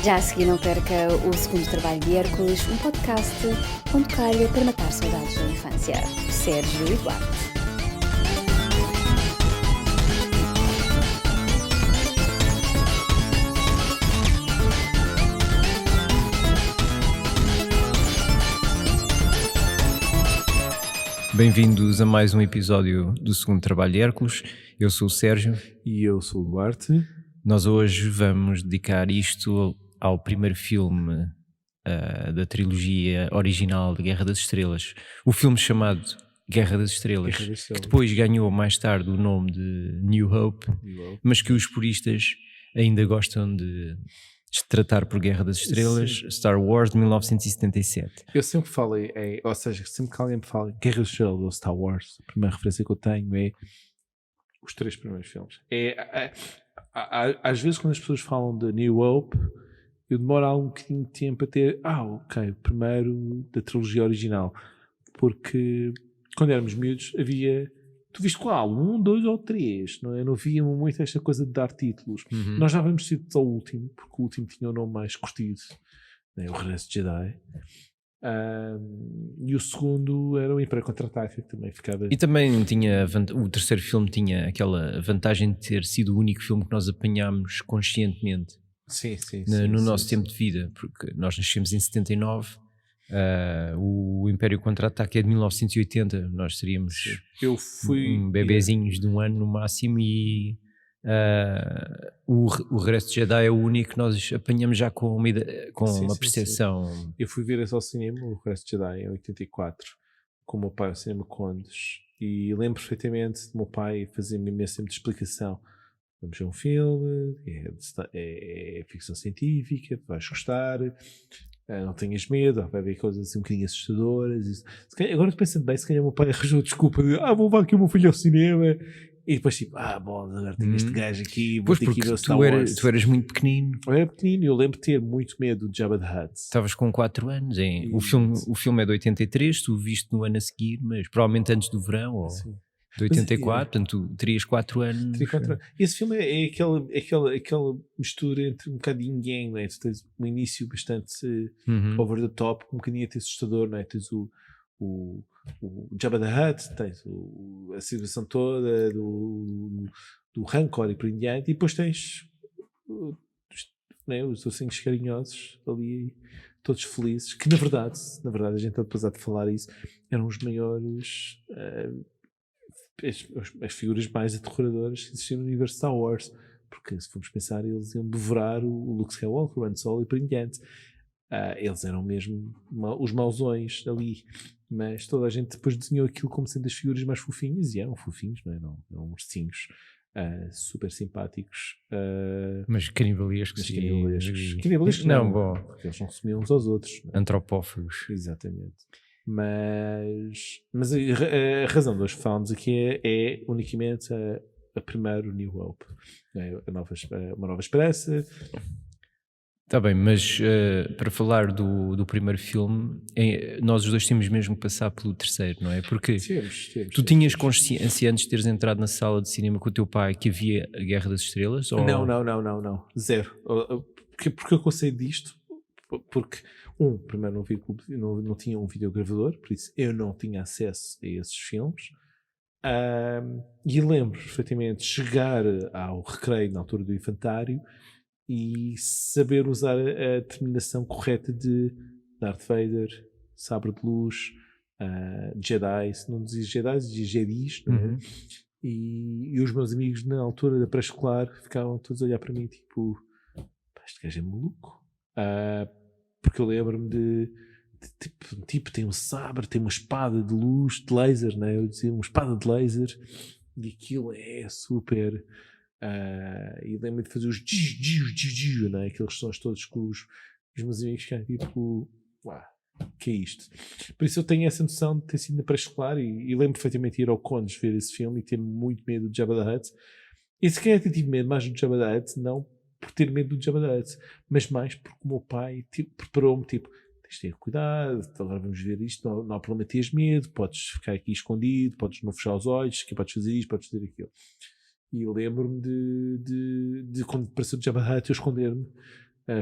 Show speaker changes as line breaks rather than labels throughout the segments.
Já a seguir não perca o segundo trabalho de Hércules, um podcast onde calha para matar saudades da infância. Sérgio e Duarte.
Bem-vindos a mais um episódio do segundo trabalho de Hércules. Eu sou o Sérgio.
E eu sou o Duarte.
Nós hoje vamos dedicar isto ao primeiro filme da trilogia original de Guerra das Estrelas. O filme chamado Guerra das Estrelas, que depois ganhou mais tarde o nome de New Hope, mas que os puristas ainda gostam de tratar por Guerra das Estrelas. Sim. Star Wars de 1977.
Eu sempre falei, ou seja, sempre que alguém me fala Guerra das Estrelas ou Star Wars, a primeira referência que eu tenho é os três primeiros filmes. Às vezes quando as pessoas falam de New Hope, eu demoro algum bocadinho de tempo a ter, ok, o primeiro da trilogia original, porque quando éramos miúdos havia, tu viste qual? 1, 2 ou 3, não é? Não havia muito esta coisa de dar títulos. Nós já vamos títulos ao último, porque o último tinha o nome mais curtido, né? O Regresso de Jedi. E o segundo era o Império Contra-Ataca, que também ficava...
E também tinha, o terceiro filme tinha aquela vantagem de ter sido o único filme que nós apanhámos conscientemente no nosso tempo de vida, porque nós nascemos em 79, o Império Contra-Ataque é de 1980, nós seríamos bebezinhos de um ano no máximo, e o Regresso de Jedi é o único que nós apanhamos já com uma percepção.
Sim. Eu fui ver esse ao cinema, o Regresso de Jedi, em 84, com o meu pai ao cinema Condes, e lembro perfeitamente do meu pai fazer-me imenso tempo de explicação. Vamos ver um filme, é ficção científica, vais gostar, não tenhas medo, vai haver coisas assim um bocadinho assustadoras. Agora pensando bem, se calhar o meu pai arranjou desculpa de vou levar aqui o meu filho ao cinema. E depois tipo, agora tenho este gajo aqui, vou ter que ir ver o Star Wars.
Tu eras muito pequenino.
Eu era pequenino, eu lembro de ter muito medo de Jabba the Hutt.
Estavas com 4 anos, hein? O filme é de 83, tu o viste no ano a seguir, mas provavelmente antes do verão, ou de 84, portanto tu terias 4 anos.
Teria 4 anos. Esse filme é aquela mistura entre um bocadinho yin, não é? Tu tens um início bastante over the top, um bocadinho até assustador, não é? Tens o Jabba the Hutt, tens a situação toda do Rancor e por em diante, e depois tens os ursinhos carinhosos ali, todos felizes, que na verdade a gente depois há de falar isso, eram os maiores as figuras mais aterroradoras que existiam no universo Star Wars, porque se formos pensar, eles iam devorar o Luke Skywalker, o Han Solo e por em diante. Eles eram mesmo os mauzões ali, mas toda a gente depois desenhou aquilo como sendo as figuras mais fofinhas, e eram fofinhos, não é? Não, eram ursinhos super simpáticos,
mas canibalescos.
Não, porque eles não consumiam uns aos outros, não é?
Antropófagos.
Exatamente. Mas a razão de hoje que falamos aqui é unicamente a primeiro New Hope, uma nova esperança.
Está bem, mas para falar do primeiro filme, nós os dois temos mesmo que passar pelo terceiro, não é? Porque tu tinhas consciência antes de teres entrado na sala de cinema com o teu pai que havia a Guerra das Estrelas? Ou...
Não. Zero. Porque eu sei disto? Porque, primeiro não tinha um videogravador, por isso eu não tinha acesso a esses filmes. E lembro perfeitamente de chegar ao recreio na altura do infantário e saber usar a terminação correta de Darth Vader, Sabre de Luz, Jedi. Se não dizia Jedi, dizia Jedis, não é? E os meus amigos na altura da pré-escolar ficavam todos a olhar para mim tipo, este gajo é maluco. Porque eu lembro-me de tipo tem um sabre, tem uma espada de luz, de laser, né? Eu dizia uma espada de laser, e aquilo é super. E lembro-me de fazer os giu, né? Aqueles sons todos com os meus amigos que eram tipo, que é isto? Por isso eu tenho essa noção de ter sido na pré-escolar, e lembro perfeitamente de ir ao Condes ver esse filme e ter muito medo de Jabba the Hutt. E se calhar tive medo mais do Jabba the Hutt, não por ter medo do Jabba the Hutt, mas mais porque o meu pai preparou-me, tipo, tens de ter cuidado, agora vamos ver isto, não há problema, tens medo, podes ficar aqui escondido, podes não fechar os olhos, que podes fazer isto, podes fazer aquilo. E lembro-me de quando apareceu o Jabba the Hutt, eu esconder-me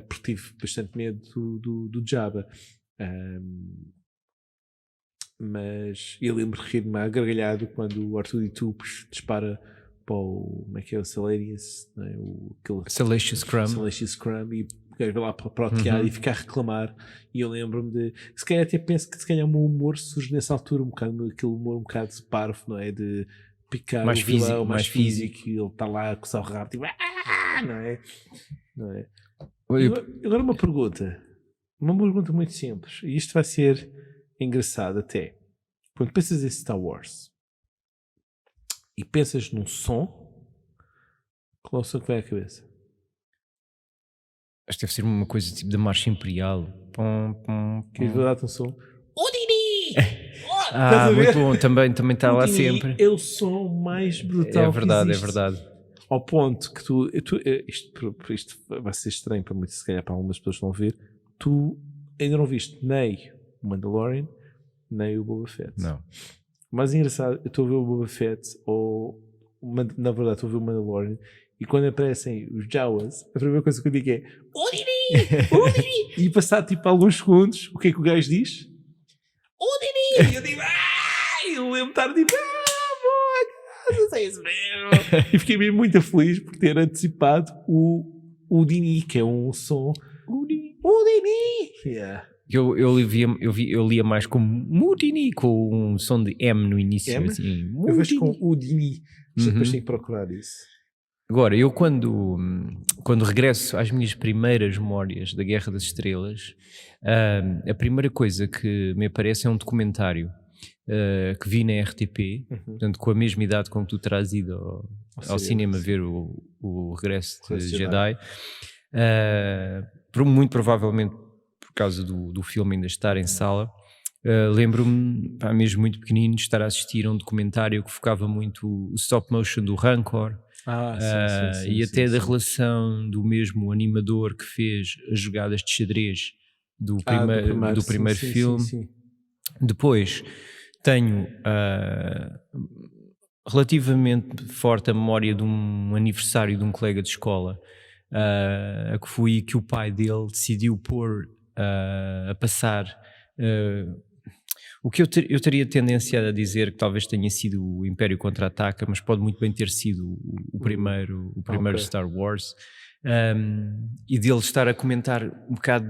porque tive bastante medo do Jabba. Mas eu lembro de rir-me gargalhado quando o R2D2 dispara para o, como é que é, o Salarius, não é?
Salacious Crumb.
Salacious Crumb, e o gajo vai lá para o teatro e fica a reclamar. E eu lembro-me de, se calhar até penso que se calhar o meu humor surge nessa altura, um bocado, aquele humor um bocado parvo, não é? De picar
mais
o vilão,
físico,
mais físico, e ele está lá a coçar o rabo, tipo, não é? Agora uma pergunta muito simples, e isto vai ser engraçado até. Quando pensas em Star Wars e pensas num som, qual é o som que vai à cabeça?
Acho que deve ser uma coisa tipo da Marcha Imperial.
Queres dar-te um som? Udini!
Muito bom, também está lá sempre.
É o som mais brutal.
É verdade,
que existe.
é verdade.
Ao ponto que isto vai ser estranho para muitos, se calhar para algumas pessoas que vão ver, tu ainda não viste nem o Mandalorian, nem o Boba Fett.
Não.
O mais engraçado, eu estou a ver o Boba Fett, na verdade estou a ver o Mandalorian, e quando aparecem os Jawas, a primeira coisa que eu digo é Udini! E passado tipo alguns segundos, o que é que o gajo diz? Udini! E eu digo, eu lembro de estar tipo, não sei isso mesmo. E fiquei mesmo muito feliz por ter antecipado o Udini, que é um som. Udini! Yeah.
Eu lia mais como Mudini, com um som de M no início.
M?
Assim,
Eu vejo com Udini. Depois tenho que procurar isso.
Agora, eu quando regresso às minhas primeiras memórias da Guerra das Estrelas, a primeira coisa que me aparece é um documentário que vi na RTP, portanto com a mesma idade com que tu terás ido ao cinema ver o Regresso de Jedi. Muito provavelmente por causa do filme ainda estar em sala. Lembro-me, mesmo muito pequenino, de estar a assistir a um documentário que focava muito o stop motion do Rancor.
Sim,
e até da relação do mesmo animador que fez as jogadas de xadrez do primeiro filme.
Sim.
Depois tenho relativamente forte a memória de um aniversário de um colega de escola, que foi que o pai dele decidiu pôr a passar o que eu teria tendência a dizer que talvez tenha sido o Império Contra-Ataca, mas pode muito bem ter sido o primeiro Star Wars, e dele estar a comentar um bocado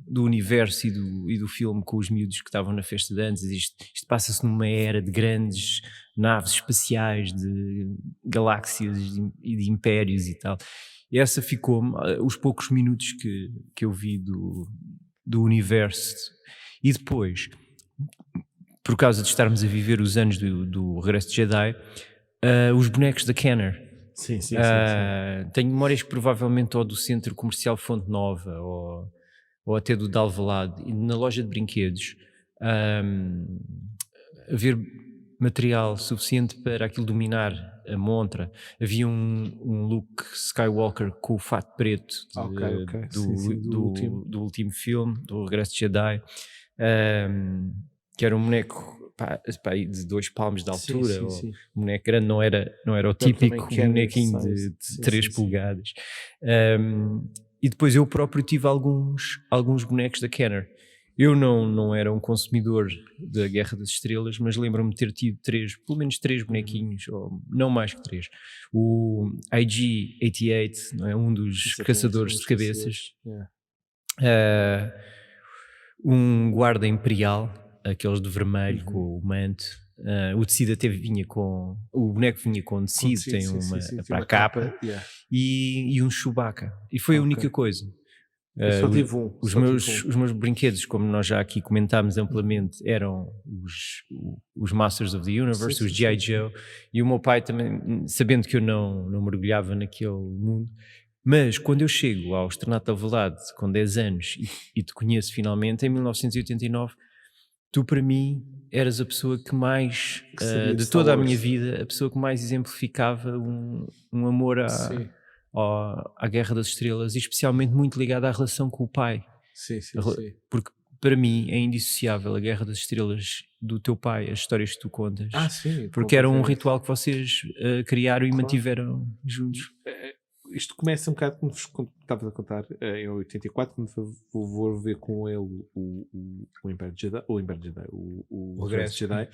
do universo e do filme com os miúdos que estavam na festa de antes. Isto passa-se numa era de grandes naves espaciais, de galáxias e de impérios e tal. E essa ficou-me os poucos minutos que eu vi do universo. E depois, por causa de estarmos a viver os anos do Regresso de Jedi, os bonecos da Kenner.
Sim.
Tenho memórias provavelmente ou do Centro Comercial Fonte Nova ou até do Dalvalade, e na loja de brinquedos haver material suficiente para aquilo dominar a montra. Havia um Luke Skywalker com o fato preto do último filme, do Regresso de Jedi, que era um boneco de 2 palmos de altura.
Sim.
O boneco grande não era o típico bonequinho de 3 polegadas. E depois eu próprio tive alguns bonecos da Kenner. Eu não era um consumidor da Guerra das Estrelas, mas lembro-me de ter tido pelo menos 3 bonequinhos, ou não mais que 3. O IG-88, não é? Um dos caçadores de cabeças. Um guarda imperial, aqueles de vermelho com o manto. O tecido até o boneco vinha com tecido, tem uma capa. E um Chewbacca. E foi a única coisa.
Eu só tive um.
Os meus brinquedos, como nós já aqui comentámos amplamente, eram os Masters of the Universe, os G.I. Joe, e o meu pai também, sabendo que eu não mergulhava naquele mundo. Mas quando eu chego ao Externato de Alvalade com 10 anos e te conheço finalmente, em 1989, tu para mim eras a pessoa que mais, de toda a minha vida, a pessoa que mais exemplificava um amor à Guerra das Estrelas, e especialmente muito ligada à relação com o pai.
Sim.
Porque para mim é indissociável a Guerra das Estrelas do teu pai, as histórias que tu contas.
Sim.
Porque era um ritual que vocês criaram e mantiveram juntos.
isto começa um bocado como estavas a contar em 84, quando vou ver com ele o Império Jedi, o Regresso Jedi,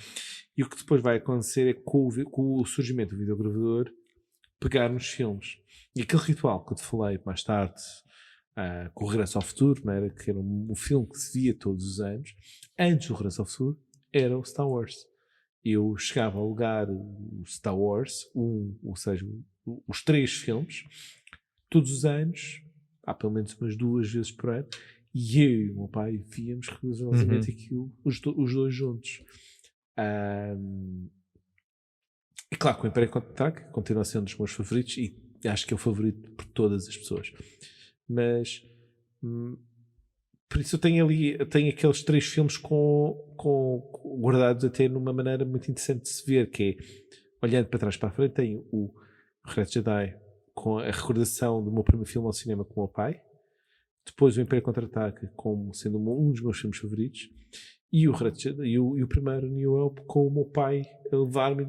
e o que depois vai acontecer é com o surgimento do videogravador pegar nos filmes. E aquele ritual que eu te falei mais tarde, com o Regresso ao Futuro, não era? Que era um filme que se via todos os anos, antes do Regresso ao Futuro, era o Star Wars. Eu chegava a alugar o Star Wars, ou seja, os 3 filmes, todos os anos, há pelo menos umas 2 vezes por ano, e eu e o meu pai víamos rigorosamente aquilo, os 2 juntos. E claro que o Império Contra-Ataque continua sendo um dos meus favoritos, e acho que é o favorito por todas as pessoas. Mas por isso eu tenho aqueles 3 filmes guardados até numa maneira muito interessante de se ver, que é, olhando para trás para a frente, tenho o Regresso Jedi com a recordação do meu primeiro filme ao cinema com o meu pai, depois o Império Contra-Ataque como sendo um dos meus filmes favoritos, e o primeiro New Hope com o meu pai a levar-me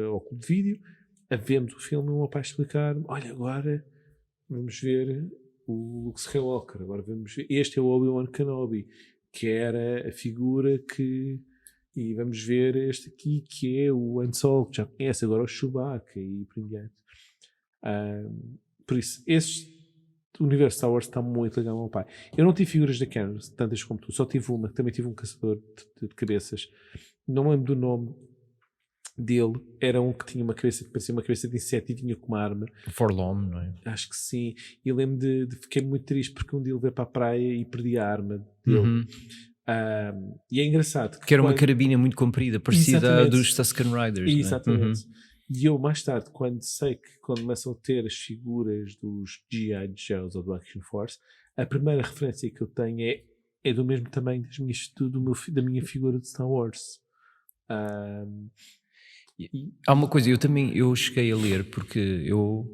ao clube de vídeo, a vermos o filme e o meu pai explicar-me, olha, agora vamos ver o Luke Skywalker, agora vamos ver, este é o Obi-Wan Kenobi, que era a figura que, e vamos ver este aqui que é o Han Solo, que já conhece, agora o Chewbacca e por diante. Por isso, o universo Star Wars está muito legal ao meu pai. Eu não tive figuras da Canon, tantas como tu, só tive uma, que também tive um caçador de cabeças, não me lembro do nome dele, era um que tinha uma cabeça que parecia uma cabeça de inseto e vinha com uma arma.
Forlom, não é?
Acho que sim. E lembro de fiquei muito triste porque um dia ele veio para a praia e perdi a arma dele. E é engraçado
que era uma carabina muito comprida, parecida dos Tusken Riders.
Exatamente. E eu mais tarde, quando começam a ter as figuras dos G.I. Joes ou do Action Force, a primeira referência que eu tenho é do mesmo tamanho da minha figura de Star Wars.
Há uma coisa, eu cheguei a ler, porque eu,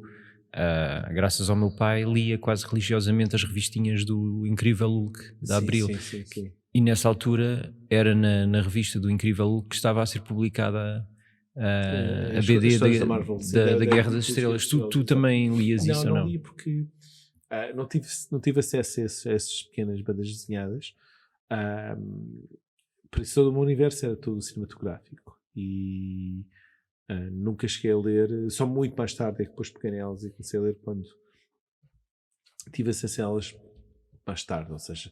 graças ao meu pai, lia quase religiosamente as revistinhas do Incrível Hulk, da Abril.
Sim.
E nessa altura era na revista do Incrível Hulk que estava a ser publicada a BD da Guerra das Estrelas. Tu também lias isso ou não?
Não li porque não tive acesso a essas pequenas bandas desenhadas. Por isso todo o meu universo era todo cinematográfico. E nunca cheguei a ler, só muito mais tarde é que depois peguei nelas e comecei a ler quando tive acesso a elas mais tarde, ou seja,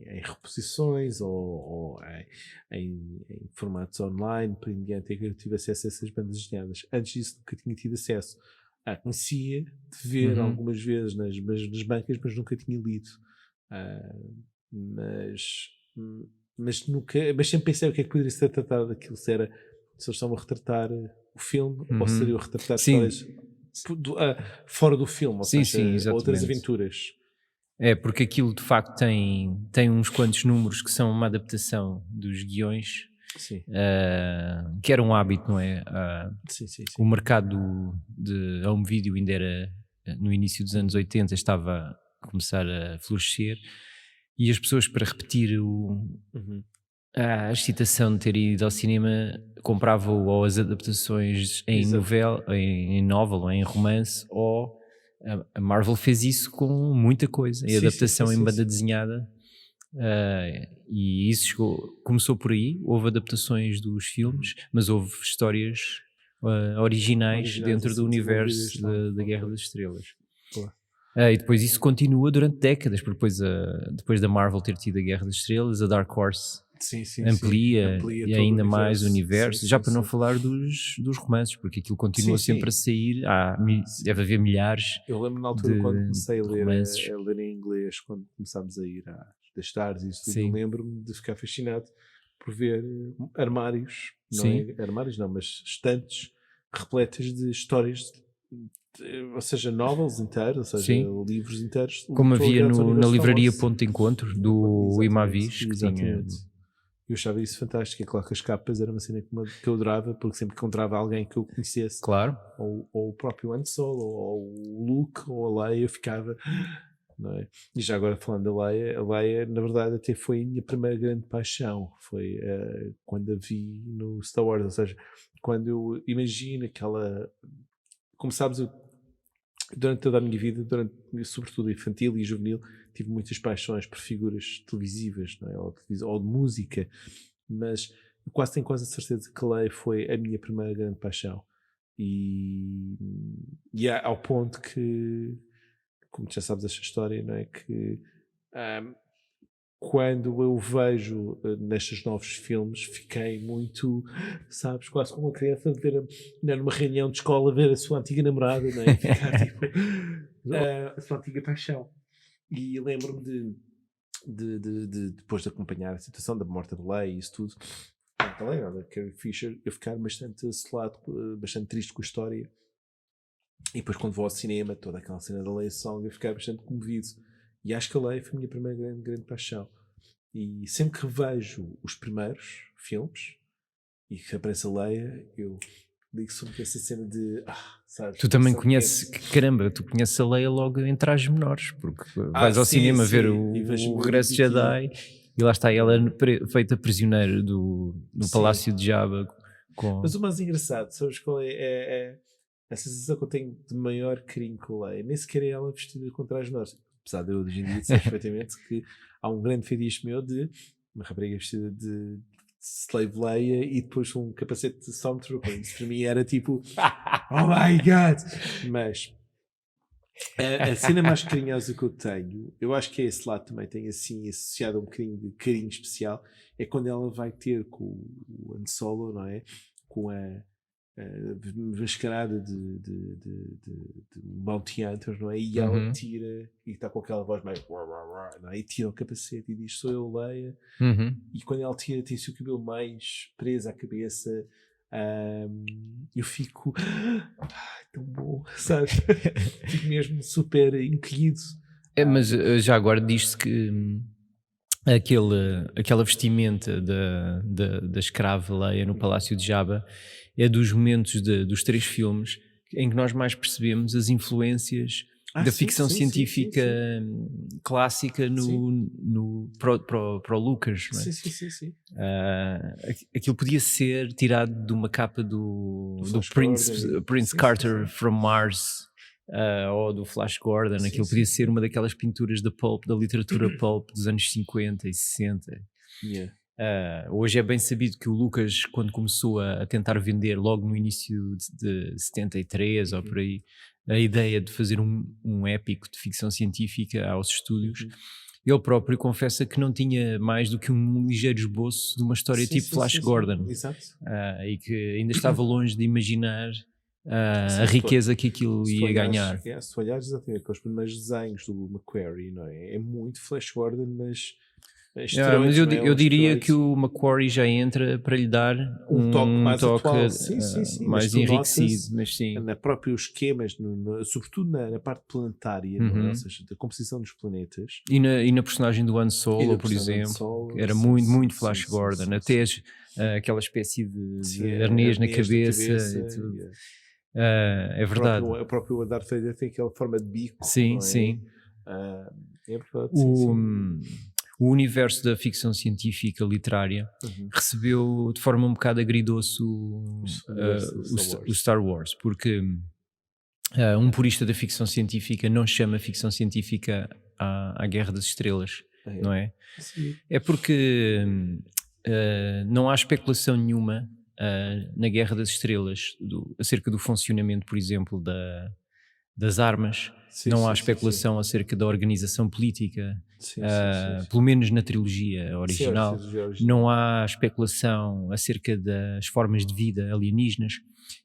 em reposições ou em formatos online, por diante, é que eu tive acesso a essas bandas desenhadas. Antes disso nunca tinha tido acesso. Conhecia de ver algumas vezes nas bancas, mas nunca tinha lido. Mas sempre pensei o que é que poderia ser tratado daquilo, se eles estavam a retratar o filme ou se seriam a retratar histórias fora do filme, ou seja, outras aventuras.
É, porque aquilo de facto tem uns quantos números que são uma adaptação dos guiões, que era um hábito, não é?
Sim.
O mercado de home video ainda era, no início dos anos 80, estava a começar a florescer, e as pessoas, para repetir a excitação de ter ido ao cinema, compravam ou as adaptações em novel ou em romance, ou a Marvel fez isso com muita coisa, a adaptação em banda desenhada, e isso começou por aí. Houve adaptações dos filmes, mas houve histórias originais dentro do universo da Guerra das Estrelas. E depois isso continua durante décadas, porque depois da Marvel ter tido a Guerra das Estrelas, a Dark Horse amplia e ainda mais o universo, para não falar dos romances, porque aquilo continua sempre a sair. Deve haver milhares.
Eu lembro na altura quando comecei a ler em inglês, quando começámos a ir às Stars e isso tudo, eu lembro-me de ficar fascinado por ver armários, mas estantes repletas de histórias, ou seja, novels inteiros, ou seja, livros inteiros,
como havia na livraria Ponto de Encontro do Imavis, que tinha.
Eu achava isso fantástico. É claro que as capas era uma cena que eu adorava, porque sempre que encontrava alguém que eu conhecesse, ou o próprio Han Solo, ou o Luke, ou a Leia, eu ficava, não é? E já agora falando da Leia, a Leia na verdade até foi a minha primeira grande paixão, foi quando a vi no Star Wars, ou seja, quando eu imagino como sabes, eu, durante toda a minha vida, sobretudo infantil e juvenil, tive muitas paixões por figuras televisivas, não é? Ou de música, mas eu tenho quase a certeza que Leia foi a minha primeira grande paixão. E ao ponto que, como já sabes esta história, não é? Que quando eu vejo nestes novos filmes, fiquei muito, sabes, quase como uma criança ver numa reunião de escola, ver a sua antiga namorada, não é? Ficar tipo a sua antiga paixão. E lembro-me de depois de acompanhar a situação da morte da Leia e isso tudo, da Carrie Fisher, eu ficar bastante selado, bastante triste com a história. E depois quando vou ao cinema, toda aquela cena da Leia Song, eu ficar bastante comovido. E acho que a Leia foi a minha primeira grande paixão. E sempre que vejo os primeiros filmes e que aparece a Leia, eu digo sobre essa cena de sabes,
tu também conheces, caramba, tu conheces a Leia logo em trajes menores, porque vais ao cinema ver o Regresso de Jedi e lá está ela feita prisioneira do Palácio de Jabba.
Mas o mais engraçado, sabes qual é a sensação que eu tenho de maior carinho com a Leia? Nem sequer é ela vestida com trajes menores. Apesar de eu hoje em dia dizer perfeitamente que há um grande fetiche meu de uma rapariga vestida de Slave Leia e depois um capacete de Stormtrooper. Isso para mim era tipo oh my god! Mas a cena mais carinhosa que eu tenho, eu acho que esse lado também tem assim associado a um bocadinho de carinho especial, é quando ela vai ter com o Han Solo, não é? Com a mascarada de Bounty Hunter, não é? E ela tira e está com aquela voz meio não é? E tira o capacete e diz sou eu Leia, e quando ela tira tem o cabelo mais preso à cabeça, eu fico tão bom, sabes? Fico mesmo super encolhido.
Mas já agora diz-se que aquela vestimenta da escrava Leia no Palácio de Jabba é dos momentos dos 3 filmes em que nós mais percebemos as influências da ficção científica clássica para o Lucas, não é?
Sim.
Aquilo podia ser tirado de uma capa do Prince Carter from Mars, ou do Flash Gordon. Aquilo podia ser uma daquelas pinturas da literatura pulp dos anos 50 e 60. Hoje é bem sabido que o Lucas, quando começou a tentar vender logo no início de 73 ou por aí, a ideia de fazer um épico de ficção científica aos estúdios, ele próprio confessa que não tinha mais do que um ligeiro esboço de uma história Flash Gordon.
Exato.
E que ainda estava longe de imaginar a riqueza que aquilo ia ganhar.
Se tu olhares exatamente com os primeiros desenhos do McQuarrie, não é? É muito Flash Gordon, mas
mas eu diria que o McQuarrie já entra para lhe dar
um toque mais atual.
mais enriquecido, mas sim.
Na próprios esquemas, sobretudo na parte planetária, não é? Ou seja, da composição dos planetas.
E na personagem do Han Solo, por exemplo, era muito Flash Gordon, até aquela espécie de arnês na cabeça e tudo. É verdade.
O próprio Darth Vader tem aquela forma de bico.
Sim,
não é?
sim.
É verdade.
O universo da ficção científica literária recebeu de forma um bocado agridoce o Star Wars, porque um purista da ficção científica não chama ficção científica à Guerra das Estrelas, não é?
Sim.
É porque não há especulação nenhuma na Guerra das Estrelas acerca do funcionamento, por exemplo, das armas. Não há especulação acerca da organização política, pelo menos na trilogia original. Não há especulação acerca das formas de vida alienígenas.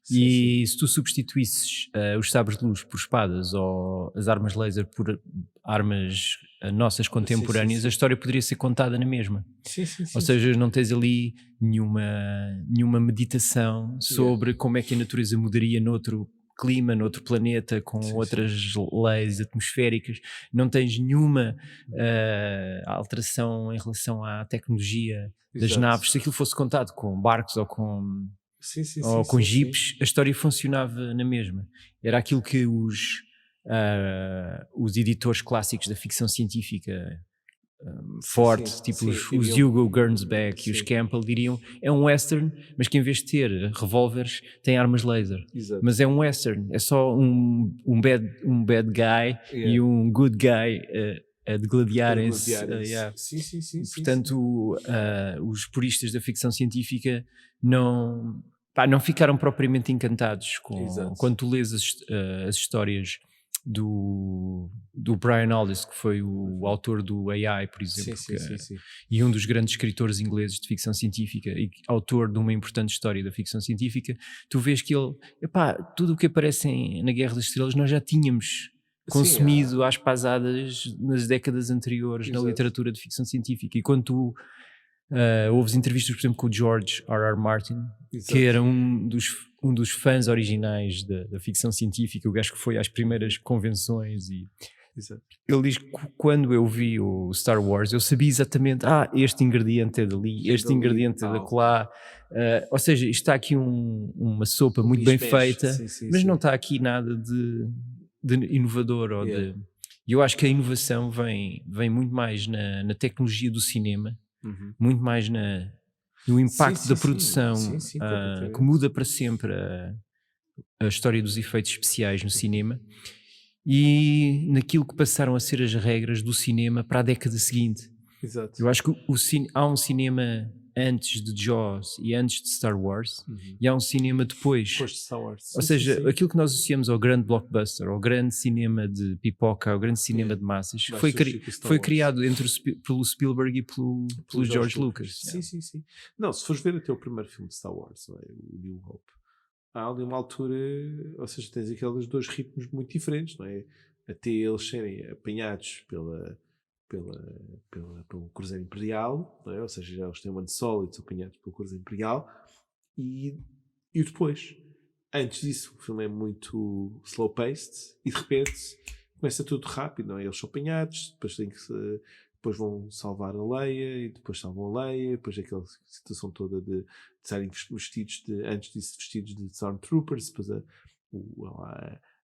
Se tu substituísses os sabres de luz por espadas ou as armas laser por armas nossas contemporâneas, a história poderia ser contada na mesma. Ou seja, não tens ali nenhuma meditação sobre como é que a natureza mudaria noutro clima, noutro planeta, com outras leis atmosféricas. Não tens nenhuma alteração em relação à tecnologia das naves. Se aquilo fosse contado com barcos ou com jipes, a história funcionava na mesma. Era aquilo que os editores clássicos da ficção científica forte,
sim,
tipo
sim,
os Hugo Gernsback e os
sim.
Campbell diriam, é um western, mas que em vez de ter revólveres tem armas laser.
Exato.
Mas é um western, é só um bad guy e um good guy a degladiarem-se. Yeah.
Sim.
Portanto, os puristas da ficção científica não ficaram propriamente encantados quando tu lês as histórias do Brian Aldiss, que foi o autor do AI, por exemplo,
Sim.
e um dos grandes escritores ingleses de ficção científica e autor de uma importante história da ficção científica. Tu vês que ele, tudo o que aparece na Guerra das Estrelas nós já tínhamos consumido às pasadas nas décadas anteriores. Exato. Na literatura de ficção científica, e quando tu ouves entrevistas, por exemplo, com o George R.R. Martin, exato, que era um dos fãs originais da ficção científica, o gajo que foi às primeiras convenções, e exato, ele diz que quando eu vi o Star Wars eu sabia exatamente, este ingrediente é dali, este ingrediente é daquela, ou seja, está aqui uma sopa muito bem feita, mas não está aqui nada de inovador, ou de... E eu acho que a inovação vem muito mais na tecnologia do cinema, muito mais no impacto da produção, que muda para sempre a história dos efeitos especiais no cinema, e naquilo que passaram a ser as regras do cinema para a década seguinte.
Exato.
Eu acho que há um cinema antes de Jaws e antes de Star Wars, e há um cinema depois
de Star Wars.
Ou seja, aquilo que nós associamos ao grande blockbuster, ao grande cinema de pipoca, ao grande cinema de massas, foi criado pelo Spielberg e pelo George Lucas.
Sim. Não, se fores ver até o primeiro filme de Star Wars, o New Hope, há ali uma altura, ou seja, tens aqueles dois ritmos muito diferentes, não é? Até eles serem apanhados pelo Cruzeiro Imperial, não é? Ou seja, já eles têm um ano solo e são apanhados pelo Cruzeiro Imperial, e depois, antes disso, o filme é muito slow-paced, e de repente começa tudo rápido, não é? Eles são apanhados, depois vão salvar a Leia, e depois salvam a Leia, depois aquela situação toda de estarem vestidos antes disso, vestidos de Stormtroopers, depois a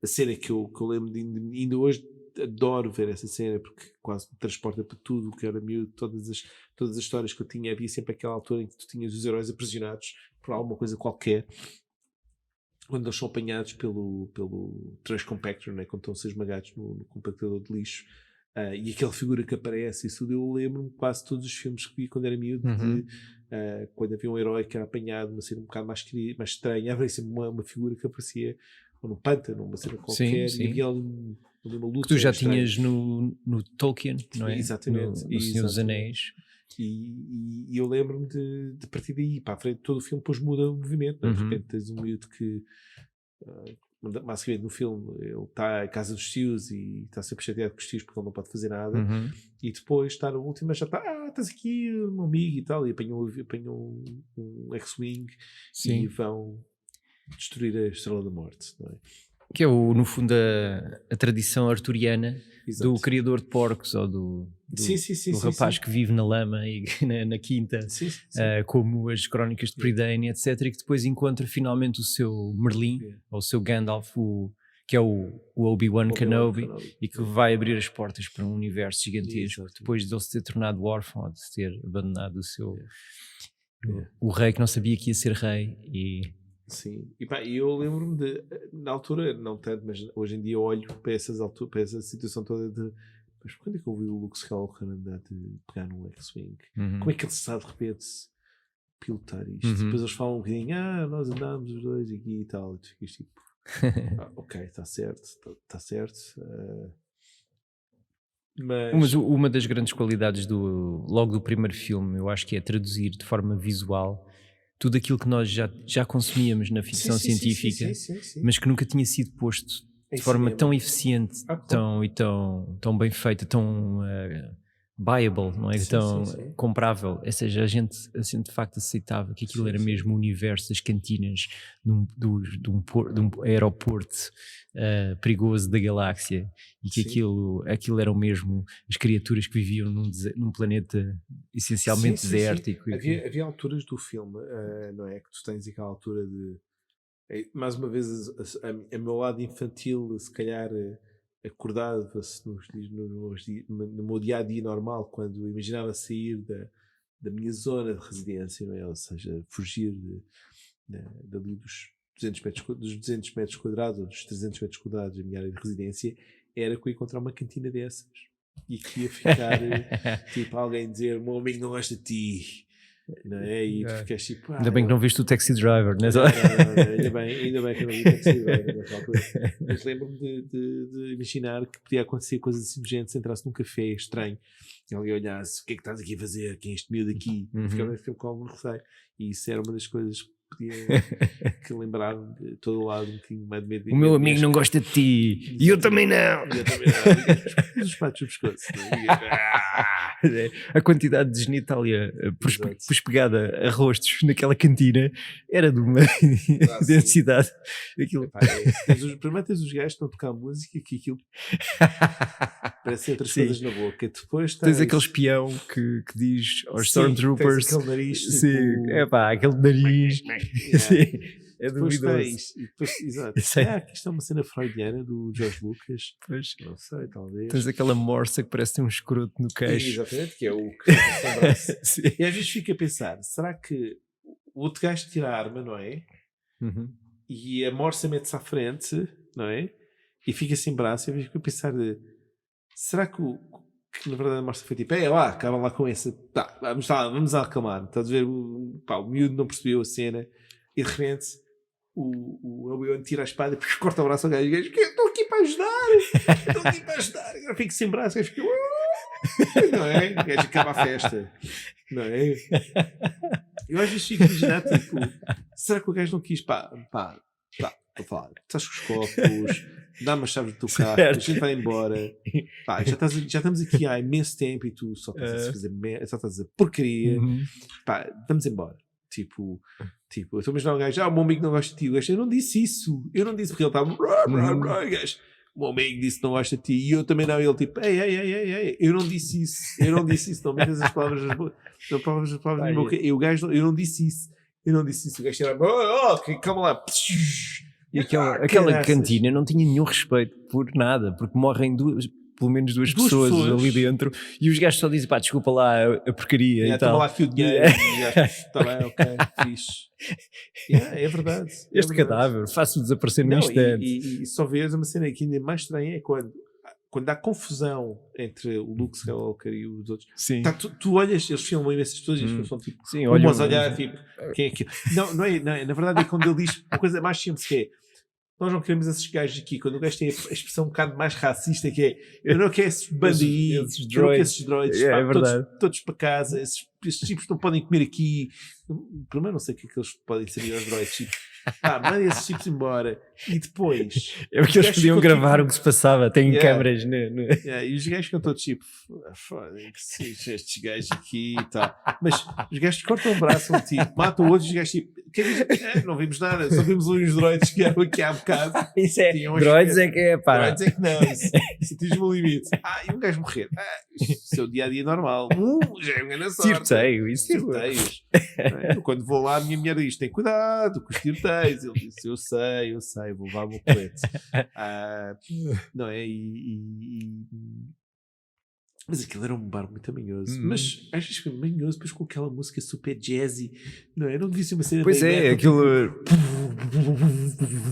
cena que eu lembro ainda hoje, adoro ver essa cena, porque quase me transporta para tudo o que era miúdo, todas as histórias que eu tinha. Havia sempre aquela altura em que tu tinhas os heróis aprisionados por alguma coisa qualquer, quando eles são apanhados pelo trash compactor, né? Quando estão a ser esmagados no compactador de lixo, e aquela figura que aparece, isso eu lembro-me quase todos os filmes que vi quando era miúdo, quando havia um herói que era apanhado, uma cena um bocado mais estranha, havia sempre uma figura que aparecia ou no pântano, uma cena qualquer,
sim.
e havia uma luta
que tu já tinhas no Tolkien, não é?
Exatamente.
No Senhor dos Anéis.
E eu lembro-me de partir daí para a frente, todo o filme depois muda o movimento, de repente tens um miúdo que basicamente no filme ele está à casa dos tios e está sempre chateado com os tios porque ele não pode fazer nada, e depois está no último, já está, estás aqui meu amigo e tal, e apanham um X-Wing e vão destruir a Estrela da Morte, não é?
Que é no fundo a tradição arturiana. Exato. Do criador de porcos, ou do rapaz que vive na lama e na quinta, como as crónicas de Prydain, etc., e que depois encontra finalmente o seu Merlin, ou o seu Gandalf, que é o Obi-Wan Kenobi, e que vai abrir as portas para um universo gigantesco, depois de ele se ter tornado órfão, ou de se ter abandonado o rei que não sabia que ia ser rei.
Sim, e eu lembro-me na altura, não tanto, mas hoje em dia olho para para essa situação toda mas quando é que eu vi o Luke Skywalker andar de pegar no X-Wing? Como é que ele sabe de repente pilotar isto? Depois eles falam um bocadinho, nós andámos os dois aqui e tal, e tu ficas tipo, ok, está certo,
mas uma das grandes qualidades logo do primeiro filme, eu acho que é traduzir de forma visual tudo aquilo que nós já consumíamos na ficção científica, mas que nunca tinha sido posto de forma tão eficiente, tão bem feita, tão buyable, não é? Tão comprável. Ou seja, a gente de facto aceitava que aquilo era mesmo o universo das cantinas de um aeroporto perigoso da galáxia, e que aquilo eram mesmo as criaturas que viviam num planeta essencialmente desértico.
Havia alturas do filme, não é? Que tu tens aquela altura de... Mais uma vez, a meu lado infantil, se calhar acordava-se no meu dia-a-dia normal, quando eu imaginava sair da minha zona de residência, não é? Ou seja, fugir dali dos 200 metros quadrados ou dos 300 metros quadrados da minha área de residência, era que eu ia encontrar uma cantina dessas e que ia ficar tipo alguém dizer: o meu amigo não gosta de ti, não é? E tu ficas tipo,
ainda bem que não viste o Taxi Driver, né?
ainda bem que não vi o Taxi Driver naquela altura. Mas lembro-me de imaginar que podia acontecer coisas assim, gente, se entrasse num café estranho e alguém olhasse: o que é que estás aqui a fazer? Quem é este miúdo aqui? Ficava com algum receio. E isso era uma das coisas que podia que lembrar de todo o lado um bocadinho mais de medo.
O meu amigo não gosta de ti e eu também não.
Os patos do pescoço.
A quantidade de genitália pegada a rostos naquela cantina era de uma densidade. Aquilo.
Primeiro tens os gajos que estão a tocar música, que aquilo parece outras coisas na boca. Depois
tens aquele espião que diz aos Stormtroopers:
aquele nariz,
sim, aquele nariz. Sim, é duvidoso.
Exato. Que isto é uma cena freudiana do George Lucas.
Pois.
Não sei, talvez.
Tens aquela morsa que parece ter um escroto no queixo.
Exatamente, que é o que assombrasse. E às vezes fica a pensar: será que o outro gajo tira a arma, não é? E a morsa mete-se à frente, não é? E fica sem braço. E às vezes fica a pensar: será que na verdade a morsa foi tipo: acaba lá com essa, vamos acalmar. Estás a ver? O miúdo não percebeu a cena e de repente o Obi-Wan tira a espada e corta o braço ao gajo e o gajo: estou aqui para ajudar, agora fico sem braço, o gajo fica, não é? O gajo acaba a festa, não é? Eu às vezes fico a imaginar, tipo, será que o gajo não quis para falar, estás com os copos, dá-me as chaves do teu carro, a gente vai embora, já estamos aqui há imenso tempo e tu só estás a fazer merda, só estás a porcaria, vamos embora. Tipo, eu estou a imaginar o gajo: o meu amigo não gosta de ti. O gajo: eu não disse isso, porque ele estava o gajo: o meu amigo disse que não gosta de ti e eu também não. E ele tipo: ei, eu não disse isso, não metas as palavras na minha boca. E o gajo: eu não disse isso. O gajo era: calma lá.
E aquela cantina não tinha nenhum respeito por nada, porque morrem pelo menos duas pessoas ali dentro e os gajos só dizem: desculpa lá a porcaria e tal.
Toma lá fio de dinheiro. Está bem, ok, fixe. É verdade.
Este cadáver, faço desaparecer num instante.
E só vês uma cena que ainda mais estranha: é quando há confusão entre o Luke Skywalker e os outros. Sim. Tu olhas, eles filmam imensas pessoas e as pessoas são tipo, umas a olhar, tipo, quem é que... Não é, na verdade é quando ele diz uma coisa mais simples, que é: nós não queremos esses gajos aqui. Quando o gajo tem a expressão um bocado mais racista, que é: eu não quero esses bandidos, eu não quero esses droids,
é verdade.
todos para casa, esses tipos não podem comer aqui. Primeiro não sei o que é que eles podem servir aos droids, tipo, mandem esses tipos embora. E depois
é porque eles podiam gravar tipo, o que se passava, têm câmaras
e os gajos ficam todos tipo: foda-se estes gajos aqui e tal. Mas os gajos cortam o braço, tipo, matam outros, os gajos tipo: não vimos nada, só vimos uns droids que eram aqui há bocado.
Isso é, droids é que é, pá.
Droids é que não, isso atinge o limite. E um gajo morrer. Isso é o dia-a-dia normal. Já é uma grande sorte. Tiroteios. Quando vou lá, a minha mulher diz: tem cuidado com os tiroteios. Ele disse: eu sei, vou levar o meu colete. Não é? Mas aquilo era um bar muito manhoso. Mas achas que foi manhoso, depois com aquela música super jazzy, não é? Não devia ser uma cena.
Pois aquilo.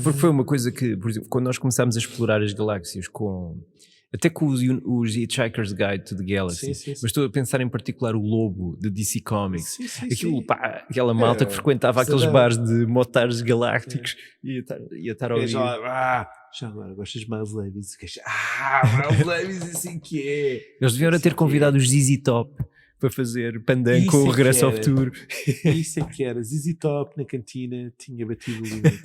Porque foi uma coisa que, por exemplo, quando nós começámos a explorar as galáxias até com os Hitchhiker's Guide to the Galaxy, sim. Mas estou a pensar em particular o Lobo de DC Comics, aquilo, aquela malta que frequentava aqueles bares de motares galácticos e ia estar a ouvir.
Já agora, gostas de Miles Davis? Miles Davis, assim que é.
Eles deviam ter convidado os ZZ Top para fazer pandan com o Regresso ao Futuro.
Isso é que era. ZZ Top na cantina tinha batido o limite.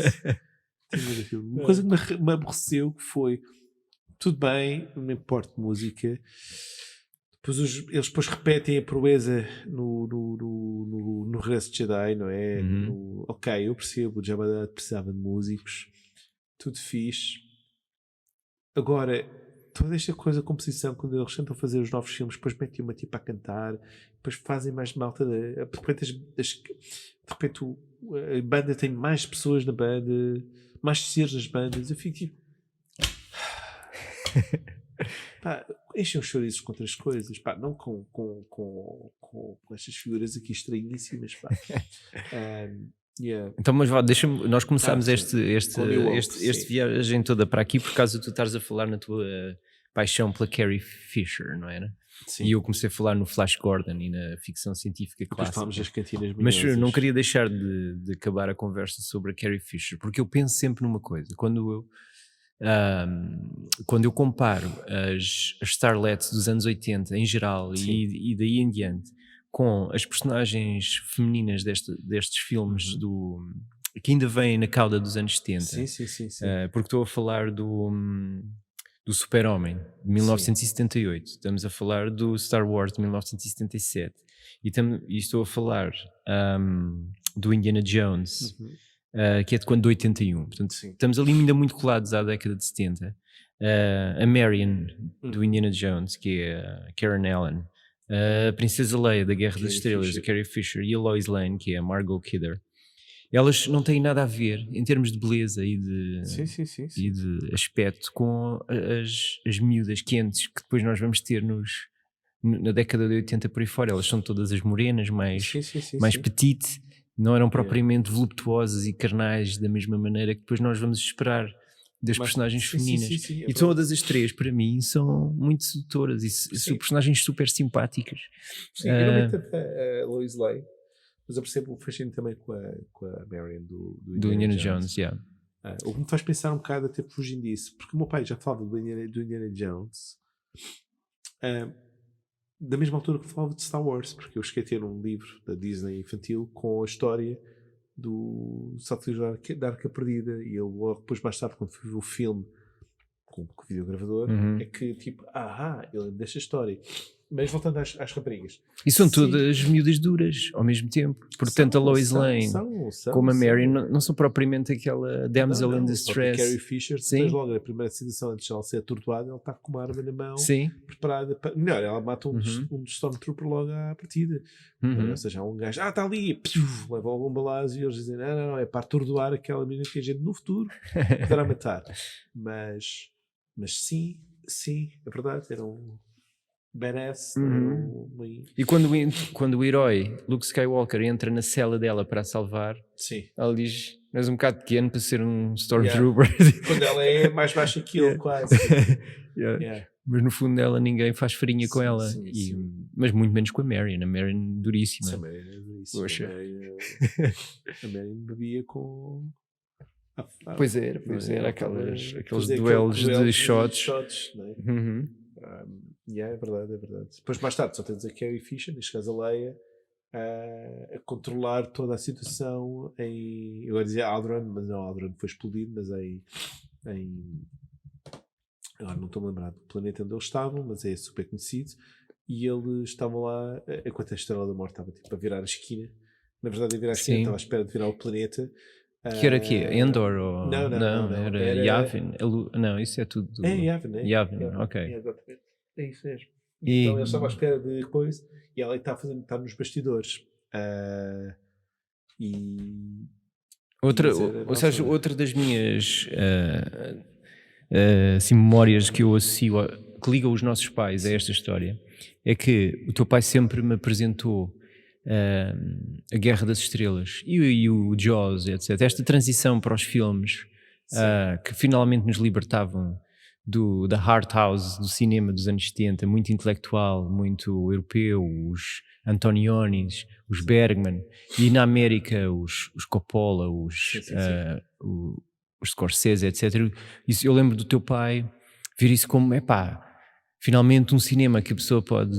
Uma coisa que me aborreceu que foi: tudo bem, não me importa música. Eles depois repetem a proeza no Regresso de Jedi, não é? Ok, eu percebo, o Jabba precisava de músicos, tudo fixe. Agora, toda esta coisa, a composição, quando eles tentam fazer os novos filmes, depois metem uma tipo a cantar, depois fazem mais malta. De repente a banda tem mais pessoas na banda, mais seres nas bandas. Eu fico tipo: Pá, enchem os chouriços com outras coisas, pá, não com estas figuras aqui estranhíssimas, pá. Yeah.
Então, mas vá, deixa-me. Nós começámos
sim.
este viagem toda para aqui por causa de tu estares a falar na tua paixão pela Carrie Fisher, não era?
Sim.
E eu comecei a falar no Flash Gordon e na ficção científica
Depois
clássica.
falámos das cantinas
Mas
manhosas.
não queria deixar de acabar a conversa sobre a Carrie Fisher, porque eu penso sempre numa coisa. Quando eu comparo as starlets dos anos 80 em geral e daí em diante com as personagens femininas destes filmes que ainda vêm na cauda dos anos 70,
sim.
porque estou a falar do Super-Homem de 1978, estamos a falar do Star Wars de 1977 e estou a falar do Indiana Jones, que é de quando de 81, portanto estamos ali ainda muito colados à década de 70. A Marion do Indiana Jones, que é a Karen Allen, a Princesa Leia da Guerra das Estrelas, a Carrie Fisher, e a Lois Lane, que é a Margot Kidder. Elas não têm nada a ver em termos de beleza e de aspecto com as miúdas quentes que depois nós vamos ter na década de 80 por aí fora. Elas são todas as morenas, mais petite, não eram propriamente voluptuosas e carnais da mesma maneira que depois nós vamos esperar das personagens femininas. E todas as três, para mim, são muito sedutoras e são personagens super simpáticas.
Sim, eu não meto a Lois Lane, mas eu percebo o fascínio também com a Marion do
Indiana Jones.
O que me faz pensar um bocado, até fugindo disso, porque o meu pai já falava do Indiana Jones da mesma altura que falava de Star Wars, porque eu cheguei a ter um livro da Disney infantil com a história do Salto da Arca Perdida, e eu logo depois, mais tarde, quando fui ver o filme com o videogravador, é que tipo, eu lembro desta história. Mas voltando às raparigas.
E são todas miúdas duras ao mesmo tempo. Portanto, a Lois Lane, como a Mary, não são propriamente aquela damsel in distress.
A Carrie Fisher, tens logo na primeira citação, antes de ela ser atordoada, ela está com uma arma na mão, preparada para. Melhor, ela mata um Stormtrooper logo à partida. Ou seja, há um gajo, está ali, leva algum balazo, e eles dizem: não, é para atordoar aquela menina que a gente no futuro poderá matar. Mas sim, é verdade, era um badass.
E quando o herói Luke Skywalker entra na cela dela para a salvar, ela diz: és um bocado pequeno para ser um Stormtrooper.
Quando ela é mais baixa que ele, quase.
Mas no fundo dela ninguém faz farinha com ela. Mas muito menos com a Marion. A Marion duríssima.
A Marion é duríssima. A Marion bebia com...
Pois era aqueles duelos de shots.
Não é? É verdade. Depois, mais tarde, só tens a Carrie Fisher, neste caso a Leia, a controlar toda a situação em... Eu ia dizer Alderaan, mas não, Alderaan foi explodido, mas em agora não estou a lembrar do planeta onde eles estavam, mas é super conhecido, e eles estavam lá enquanto a Estrela da Morte estava tipo a virar a esquina. Na verdade, a virar a esquina, estava à espera de virar o planeta.
Que era aqui? Endor? Ou...
Não,
era Yavin. Não, isso é tudo.
É Yavin,
Yavin, ok.
Exatamente. É isso mesmo. Então eles estavam à espera de coisa, e ela está nos bastidores.
Outra das minhas assim, memórias que eu associo, que ligam os nossos pais a esta história, é que o teu pai sempre me apresentou a Guerra das Estrelas e o Jaws, etc. Esta transição para os filmes que finalmente nos libertavam da hard house do cinema dos anos 70, muito intelectual, muito europeu, os Antonionis, os Bergman, e na América os Coppola, os Scorsese, etc. Isso, eu lembro do teu pai ver isso como, finalmente um cinema que a pessoa pode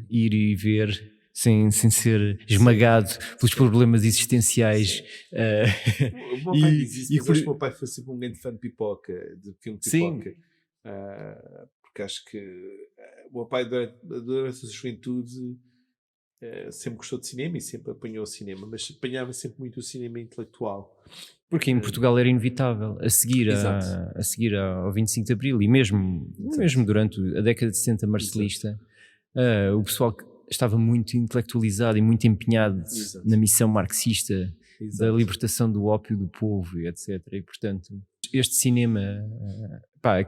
ir e ver sem ser esmagado pelos problemas existenciais.
O meu pai diz isso, mas acho que o meu pai foi sempre um grande fã de pipoca, de filme de pipoca. Porque acho que o meu pai durante a sua juventude sempre gostou de cinema e sempre apanhou o cinema, mas apanhava sempre muito o cinema intelectual.
Porque em Portugal era inevitável, a seguir ao 25 de Abril e mesmo durante a década de 60 marcelista, o pessoal estava muito intelectualizado e muito empenhado na missão marxista da libertação do ópio do povo, etc. E portanto este cinema pá,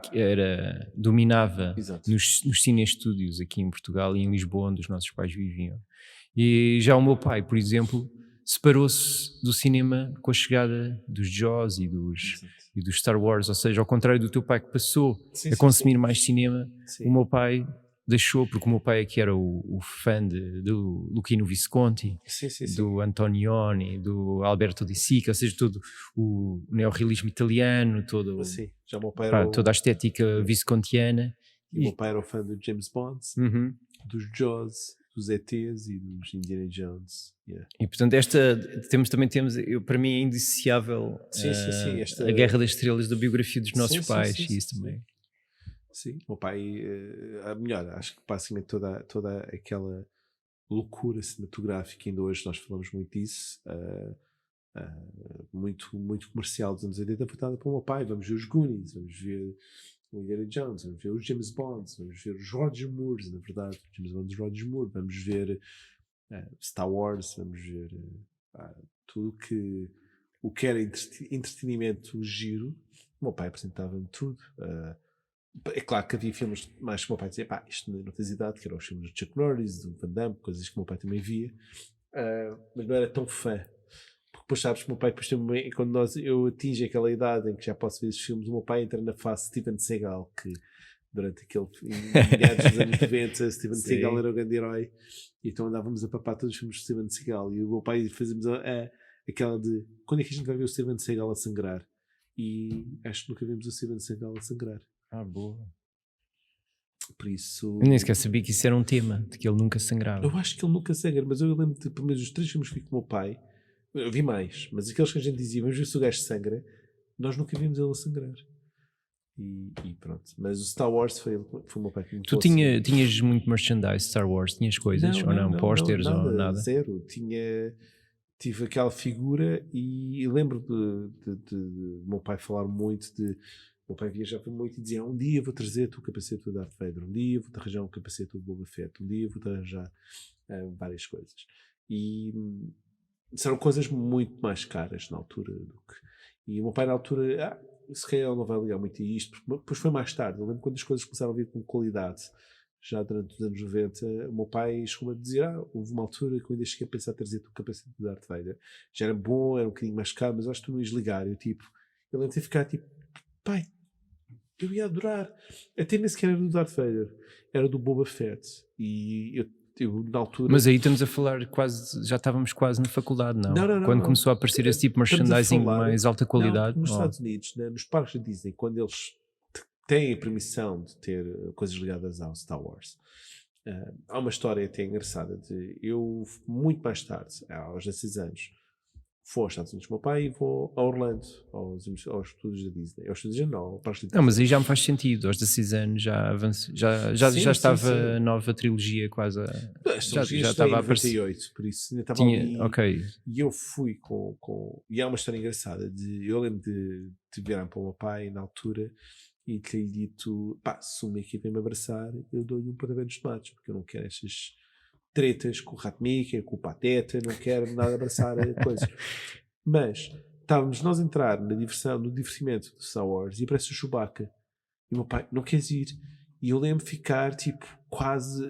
dominava
Exato.
nos cine-estúdios aqui em Portugal e em Lisboa, onde os nossos pais viviam. E já o meu pai, por exemplo, separou-se do cinema com a chegada dos Jaws e dos Star Wars, ou seja, ao contrário do teu pai que passou
Sim,
a
sim,
consumir
sim.
mais cinema,
Sim.
o meu pai deixou, porque o meu pai aqui era o fã do Luchino Visconti,
Sim, sim, sim.
do Antonioni, do Alberto Di Sica, ou seja, todo o neorrealismo italiano,
Sim. Já o meu pai
pá,
era
toda a estética viscontiana.
E o meu pai era o fã do James Bond,
Uhum.
dos Jaws, dos ETs e dos Indiana Jones. Yeah.
E portanto para mim é indissociável
Sim, sim,
a Guerra das Estrelas da biografia dos nossos
Sim, sim,
pais
sim,
e isso
sim,
também.
Sim, o meu pai, melhor, acho que basicamente toda aquela loucura cinematográfica, ainda hoje nós falamos muito disso, muito, muito comercial dos anos 80, foi dada pelo meu pai. Vamos ver os Goonies, vamos ver o Indiana Jones, vamos ver os James Bonds, vamos ver os Roger Moores, na verdade, James Bond dos Roger Moore, vamos ver Star Wars, vamos ver tudo o que era entretenimento giro. O meu pai apresentava-me tudo. É claro que havia filmes mais que o meu pai dizia, pá, isto não tens idade, que eram os filmes do Chuck Norris, do Van Damme, coisas que o meu pai também via, mas não era tão fã. Porque depois sabes que o meu pai, depois, quando eu atingo aquela idade em que já posso ver esses filmes, o meu pai entra na fase Steven Seagal, que durante meados dos anos 90, Steven Seagal era o grande herói, e então andávamos a papar todos os filmes de Steven Seagal, e o meu pai fazíamos aquela de, quando é que a gente vai ver o Steven Seagal a sangrar? E acho que nunca vimos o Steven Seagal a sangrar.
Boa.
Por isso...
Eu nem sequer sabia que isso era um tema, de que ele nunca sangrava.
Eu acho que ele nunca sangra, mas eu lembro de, pelo menos, os 3 filmes que vi com o meu pai, eu vi mais, mas aqueles que a gente dizia, vamos ver se o gajo sangra, nós nunca vimos ele a sangrar. E pronto. Mas o Star Wars foi o meu pai que me
Tu tinhas muito merchandise Star Wars? Tinhas coisas ou não? Pósteres ou nada?
Zero. Tive aquela figura e lembro de meu pai falar muito de... O meu pai viajava muito e dizia, um dia vou trazer-te o capacete do Darth Vader, um dia vou-te arranjar um capacete do Boba Fett, um dia vou-te arranjar várias coisas. E são coisas muito mais caras na altura do que... E o meu pai na altura, se calhar ele não vai ligar muito a isto, porque depois foi mais tarde. Eu lembro quando as coisas começaram a vir com qualidade, já durante os anos 90, o meu pai chegou-me a dizer, houve uma altura que eu ainda cheguei a pensar em trazer-te o capacete do Darth Vader. Já era bom, era um bocadinho mais caro, mas acho que tu não ias ligar. Eu lembro de ficar tipo, pai, eu ia adorar. Até nem sequer era do Darth Vader, era do Boba Fett. E eu na altura...
Mas aí estamos a falar já estávamos quase na faculdade, não?
Não,
quando começou a aparecer esse tipo de merchandising de mais alta qualidade?
Nos Estados Unidos, nos parques da Disney, quando eles têm a permissão de ter coisas ligadas ao Star Wars, há uma história até engraçada eu muito mais tarde, aos 16 anos, vou aos Estados Unidos com o meu pai e vou a Orlando, aos estúdios da Disney. Aos estúdios não, ao parque da Disney.
Não, mas aí já me faz sentido. Aos 16 anos já estava a nova trilogia quase já estava a aparecer.
98, por isso ainda estava ali.
Okay.
E eu fui e há uma história engraçada eu lembro de virar para o meu pai na altura e ter-lhe dito, pá, se uma equipa me abraçar, eu dou-lhe um pontapé nos tomates, porque eu não quero estas tretas com o Rat Mickey, com o Pateta, não quero nada abraçar coisas. Mas estávamos nós a entrar no divertimento do Star Wars e aparece o Chewbacca. E o meu pai, não queres ir? E eu lembro de ficar tipo quase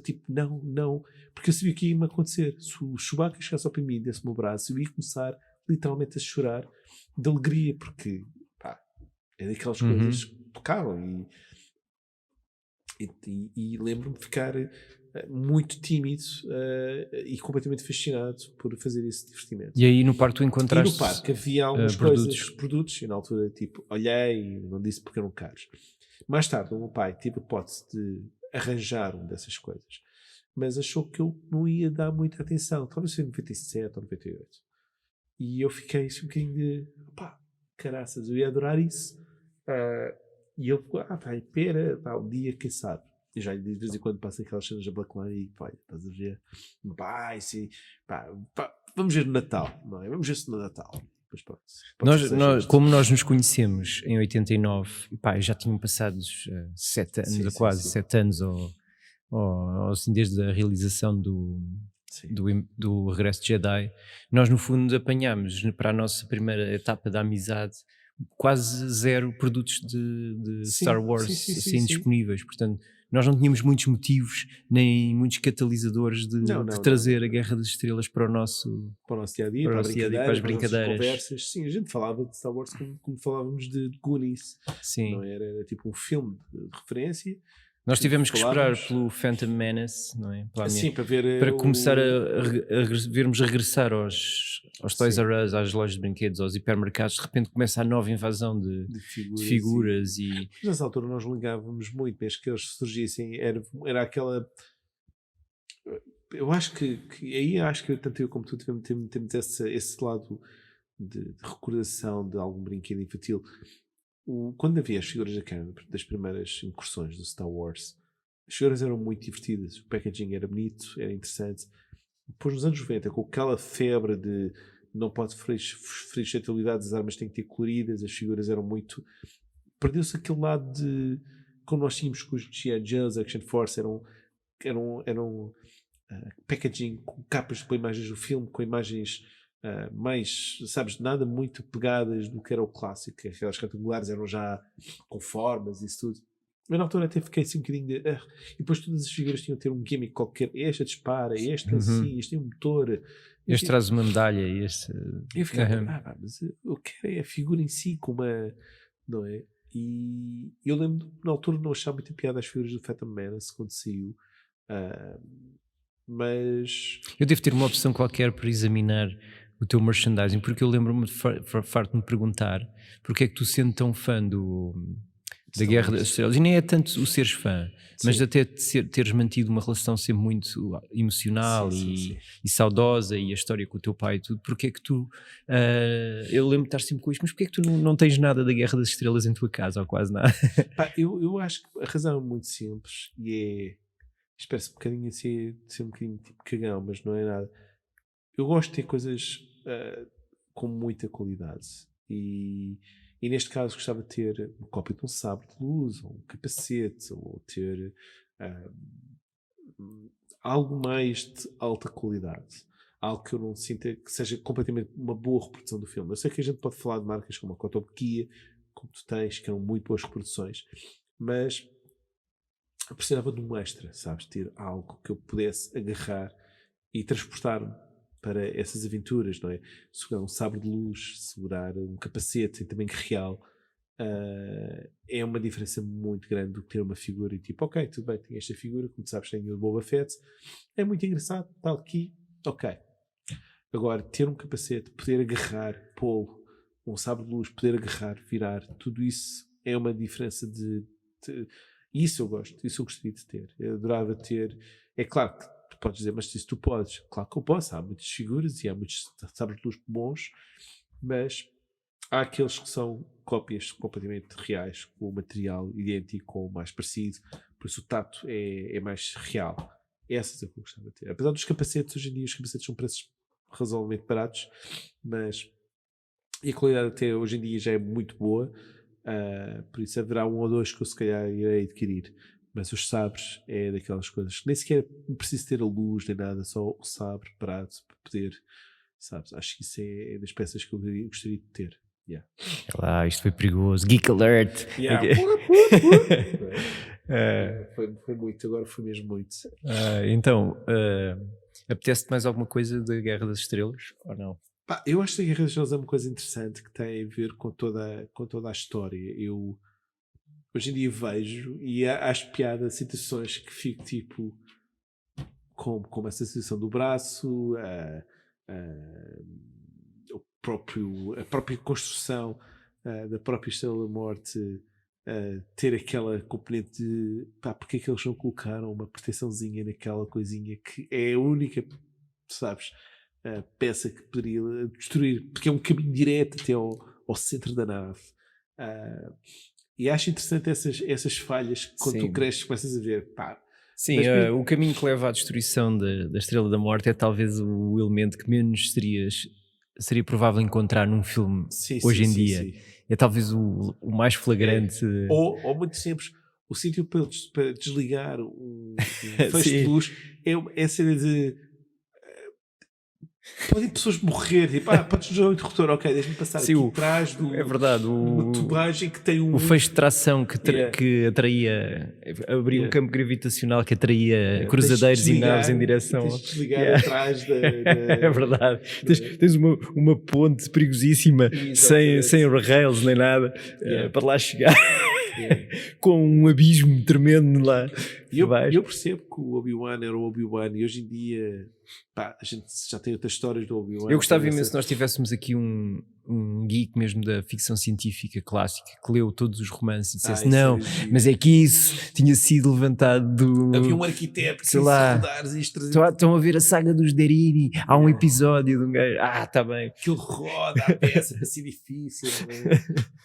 tipo, não, porque eu sabia que ia-me acontecer. Se o Chewbacca chegasse ao pé de mim, desse o meu braço, eu ia começar literalmente a chorar de alegria, porque pá, é daquelas coisas que tocavam. E lembro-me de ficar muito tímido e completamente fascinado por fazer esse divertimento.
E aí no parque tu encontraste...
E no parque havia algumas produtos, e na altura tipo, olhei e não disse porque eram caros. Mais tarde o meu pai teve a hipótese de arranjar uma dessas coisas, mas achou que eu não ia dar muita atenção, talvez seja em 97 ou 98. E eu fiquei assim um bocadinho de, pá, caraças, eu ia adorar isso. E ele ficou, pera, um dia, quem sabe. E já de vez em quando passa aquelas cenas da Blackline e pá, estás a ver, vamos ver no Natal, não é? Vamos ver se no Natal. Pois pronto,
como nós nos conhecemos em 89, pá, já tinham passado 7 anos, quase 7 anos, assim, desde a realização do Regresso de Jedi. Nós no fundo apanhámos para a nossa primeira etapa da amizade quase zero produtos de
Sim,
Star Wars
sim.
disponíveis. Portanto, nós não tínhamos muitos motivos nem muitos catalisadores de trazer a Guerra das Estrelas para o nosso
dia-a-dia, para
as brincadeiras.
Conversas. Sim, a gente falava de Star Wars como falávamos de Goonies.
Sim.
Não era tipo um filme de referência.
Nós tivemos que esperar pelo Phantom Menace, não é?
Para
começar a vermos regressar aos Toys R Us, às lojas de brinquedos, aos hipermercados. De repente começa a nova invasão de figuras e...
Nessa altura nós ligávamos muito, mesmo que eles surgissem, era aquela... Eu acho que aí acho que tanto eu como tu temos esse lado de recordação de algum brinquedo infantil. Quando havia as figuras da Canon, das primeiras incursões do Star Wars, as figuras eram muito divertidas, o packaging era bonito, era interessante. Depois nos anos 90, com aquela febre de não pode ferir suscetibilidades, as armas têm que ter coloridas, as figuras eram muito... Perdeu-se aquele lado de... Como nós tínhamos com os G.I. Joes, Action Force, eram packaging com capas com imagens do filme, com imagens... mais, sabes, nada muito pegadas do que era o clássico. Aquelas retangulares eram já com formas e isso tudo. Mas na altura até fiquei assim um bocadinho de... E depois todas as figuras tinham que ter um gimmick qualquer. Esta dispara, este assim, este tem um motor.
Este traz uma medalha.
Eu ficava, mas eu quero é a figura em si, como não é? E eu lembro, na altura não achava muita piada as figuras do Phantom Menace quando saiu. Mas...
Eu devo ter uma opção qualquer para examinar o teu merchandising, porque eu lembro-me farto de me perguntar porque é que tu sendo tão fã da Guerra das Estrelas, e nem é tanto o seres fã, mas até teres mantido uma relação sempre muito emocional e saudosa, e a história com o teu pai e tudo, porque é que tu eu lembro de estar sempre com isto, mas porque é que tu não tens nada da Guerra das Estrelas em tua casa, ou quase nada?
Eu acho que a razão é muito simples e espera-se um bocadinho a ser um bocadinho tipo cagão, mas não é nada. Eu gosto de ter coisas com muita qualidade e neste caso gostava de ter uma cópia de um sabre de luz, ou um capacete, ou ter algo mais de alta qualidade, algo que eu não sinta que seja completamente uma boa reprodução do filme. Eu sei que a gente pode falar de marcas como a Kotobukiya, como tu tens, que eram muito boas reproduções, mas eu precisava de um extra, sabes? Ter algo que eu pudesse agarrar e transportar-me para essas aventuras, não é? Segurar um sabre de luz, segurar um capacete e também real, é uma diferença muito grande do que ter uma figura e tipo, ok, tudo bem, tenho esta figura, como tu sabes, tenho o Boba Fett, é muito engraçado, está aqui, ok. Agora, ter um capacete, poder agarrar, pô-lo, um sabre de luz, poder agarrar, virar, tudo isso é uma diferença isso eu gosto, isso eu gostaria de ter. Eu adorava ter. É claro que tu podes dizer, mas se tu podes, claro que eu posso. Há muitas figuras e há muitos sabres de luz bons, mas há aqueles que são cópias completamente reais, com o material idêntico ou mais parecido, por isso o tato é mais real. Essas é que eu gostava de ter. Apesar dos capacetes, hoje em dia os capacetes são preços razoavelmente baratos, mas e a qualidade até hoje em dia já é muito boa. Por isso haverá um ou dois que eu se calhar irei adquirir, mas os sabres é daquelas coisas que nem sequer preciso ter a luz nem nada, só o sabre parado para poder, sabes, acho que isso é das peças que eu gostaria de ter.
Isto foi perigoso, Geek Alert.
Foi muito, agora foi mesmo muito.
Então, apetece-te mais alguma coisa da Guerra das Estrelas ou não?
Eu acho que a Guerra das Estrelas é uma coisa interessante que tem a ver com toda a história. Eu hoje em dia vejo e acho piada situações que fico tipo como essa situação do braço, a própria construção da própria Estrela da Morte, ter aquela componente de porque é que eles não colocaram uma proteçãozinha naquela coisinha que é a única, sabes, a peça que poderia destruir, porque é um caminho direto até ao centro da nave. E acho interessante essas falhas que quando tu cresces começas a ver.
Sim, o caminho que leva à destruição da Estrela da Morte é talvez o elemento que menos seria provável encontrar num filme hoje em dia. Sim. É talvez o mais flagrante.
Ou muito simples, o sítio para desligar um feixe de luz é a cena de podem pessoas morrer, tipo, podes usar o interruptor, ok, deixa-me passar
Sim,
aqui atrás
é verdade,
uma tubagem que tem
o feixe de tração que
Yeah.
atraía, abria um
Yeah.
campo gravitacional que atraía
Yeah,
cruzadeiros
tens de
e naves em
desligar,
direção.
tens de desligar
Yeah.
atrás da
É verdade. Tens uma ponte perigosíssima sem rails nem nada
Yeah.
para lá chegar.
Yeah.
Com um abismo tremendo lá.
E eu percebo que o Obi-Wan era o Obi-Wan e hoje em dia a gente já tem outras histórias do Obi-Wan.
Eu gostava imenso se nós tivéssemos aqui um geek mesmo da ficção científica clássica que leu todos os romances e dissesse não, mas é que isso tinha sido levantado do...
Havia um arquiteto que
sei lá, estão a ver a saga dos Darini, há um episódio de um gajo, está bem.
Que ele roda a peça para ser difícil.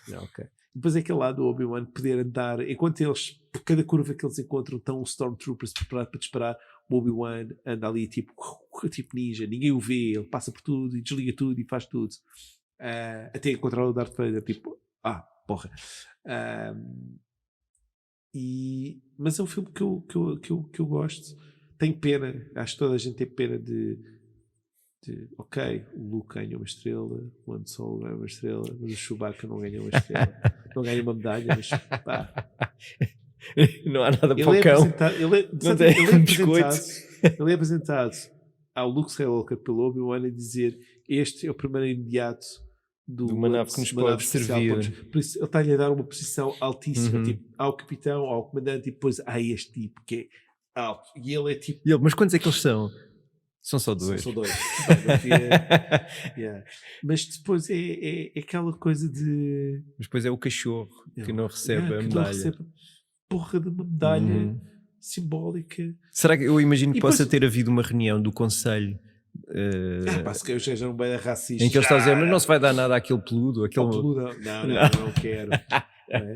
Não, ok. Depois aquele lado do Obi-Wan poder andar, enquanto eles, por cada curva que eles encontram, estão os Stormtroopers preparados para disparar, o Obi-Wan anda ali tipo ninja, ninguém o vê, ele passa por tudo e desliga tudo e faz tudo. Até encontrar o Darth Vader, tipo, porra. Mas é um filme que eu gosto. Tenho pena, acho que toda a gente tem pena de ok, o Luke ganha uma estrela, o Han Solo ganha uma estrela, mas o Chewbacca não ganha uma estrela, não ganha uma medalha, mas pá.
Não há nada para o cão.
Ele é apresentado ao Luke Skywalker pelo Obi-Wan a dizer: este é o primeiro imediato de
uma nave que nos pode servir.
Por isso ele está-lhe a dar uma posição altíssima, tipo, ao capitão, ao comandante, e depois há este tipo que é alto. E ele é tipo.
Mas quantos é que eles são? São só dois.
São dois. Yeah. Mas depois é aquela coisa de.
Mas depois é o cachorro que não recebe a medalha.
Não recebe porra de uma medalha simbólica.
Será que eu imagino que possa ter havido uma reunião do Conselho?
Se que eu seja um bem racista.
Em que eles estão a dizer, mas não se vai dar nada àquele peludo.
Não quero.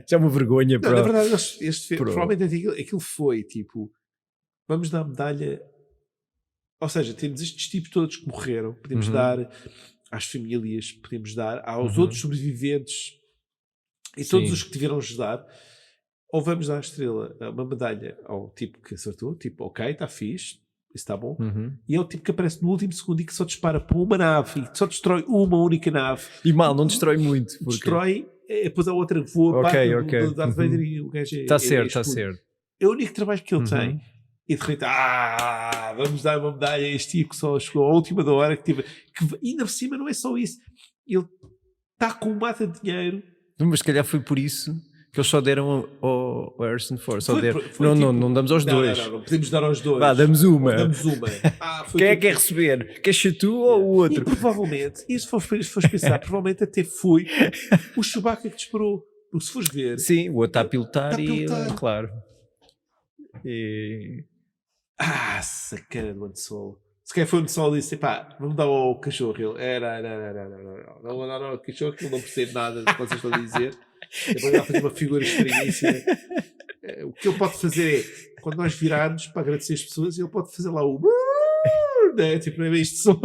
Já é uma vergonha.
Na verdade, provavelmente aquilo foi tipo: vamos dar medalha. Ou seja, temos estes tipos todos que morreram, podemos dar às famílias, podemos dar aos outros sobreviventes e todos os que tiveram a ajudar, ou vamos dar a estrela, uma medalha ao tipo que acertou, tipo, ok, está fixe, isso está bom, e é o tipo que aparece no último segundo e que só dispara para uma nave e só destrói uma única nave.
E mal, não destrói muito. Porque...
Destrói, depois a outra voa do Darth Vader e o gajo
está certo.
É o único trabalho que ele tem. E de repente, vamos dar uma medalha a este tipo que só chegou à última da hora, que ainda por cima não é só isso, ele está com um mata de dinheiro.
Mas se calhar foi por isso que eles só deram ao Harrison Ford. Não damos aos dois.
Não podemos dar aos dois.
Damos uma. Quem é que quer receber? Queres ser tu ou o outro?
E provavelmente, e se fores pensar, provavelmente até foi o Chewbacca que disparou. Porque se fores ver...
Sim, o outro está a pilotar claro.
Sacana do Han Solo. Se calhar foi o Han Solo e disse: vamos dar ao cachorro. Ele: não, o cachorro, que ele não percebe nada do que vocês estão a dizer. Depois vai fazer uma figura estranhíssima. O que ele pode fazer é, quando nós virarmos para agradecer as pessoas, ele pode fazer lá o. Tipo, não é isto só.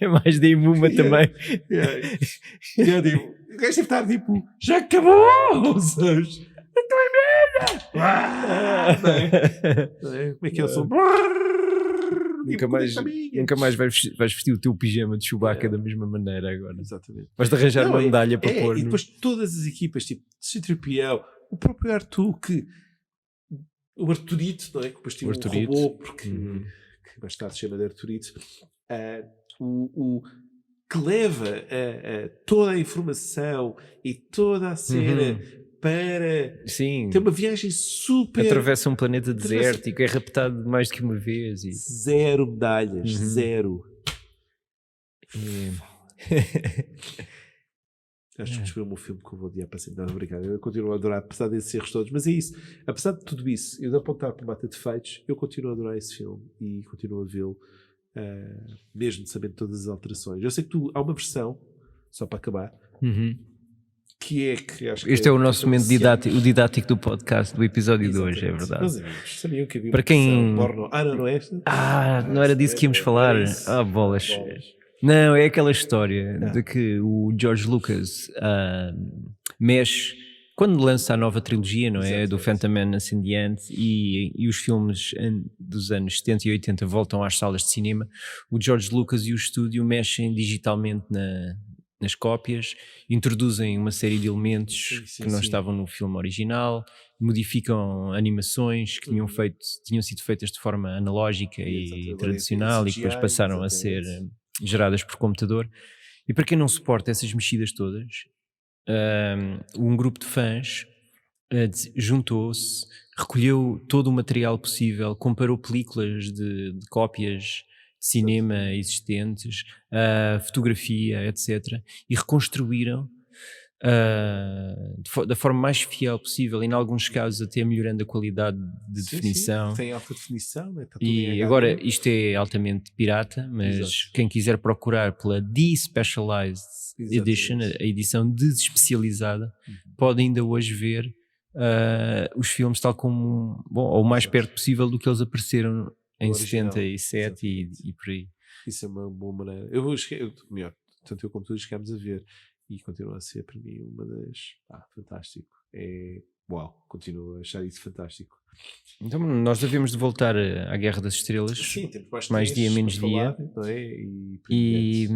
É mais de Imuma também.
O gajo deve estar tipo: já acabou! Sabes? Como é que eu sou?
Nunca mais vais vestir o teu pijama de Chewbacca da mesma maneira agora.
Exatamente.
Vais-te arranjar uma medalha para pôr.
E depois todas as equipas, tipo C-3PO, o próprio Artu, o Arturito, não é? Que depois tinha um robô, porque mais tarde se chama de Arturito, que leva toda a informação e toda a cena para ter uma viagem super...
Atravessa um planeta desértico, é raptado mais do que uma vez.
0 medalhas, 0. Acho que descobri o meu filme que eu vou odiar para sempre. Obrigado. Eu continuo a adorar, apesar desses erros todos. Mas é isso. Apesar de tudo isso, eu de apontar para mata defeitos, eu continuo a adorar esse filme e continuo a vê-lo, mesmo sabendo todas as alterações. Eu sei que há uma versão, só para acabar, que acho que
este é o nosso momento didático do podcast, do episódio de hoje, é verdade.
Meus amigos, sabiam que havia
para quem...
porno? Não é esta?
Não era disso que íamos falar. Bolas. Não, é aquela história de que o George Lucas mexe quando lança a nova trilogia, não é?
Exato,
Do Phantom Menace in the End e os filmes dos anos 70 e 80 voltam às salas de cinema, o George Lucas e o estúdio mexem digitalmente nas cópias, introduzem uma série de elementos que não estavam no filme original, modificam animações que tinham sido feitas de forma analógica e tradicional e que depois passaram a ser geradas por computador. E para quem não suporta essas mexidas todas, um grupo de fãs juntou-se, recolheu todo o material possível, comparou películas de cópias de cinema existentes, fotografia, etc. E reconstruíram da forma mais fiel possível, e em alguns casos até melhorando a qualidade de definição.
Tem alta definição, né? Está tudo
E
em
agora
HD.
isto é altamente pirata, mas quem quiser procurar pela Despecialized Edition, a edição desespecializada, pode ainda hoje ver os filmes tal como, ou o mais perto possível do que eles apareceram em 77 e por aí.
Isso é uma boa maneira. Melhor, tanto eu como tu chegámos a ver, e continua a ser para mim uma das... fantástico. Continuo a achar isso fantástico.
Então nós devemos de voltar à Guerra das Estrelas.
Sim, temos
mais dia, menos dia.
Não é?
E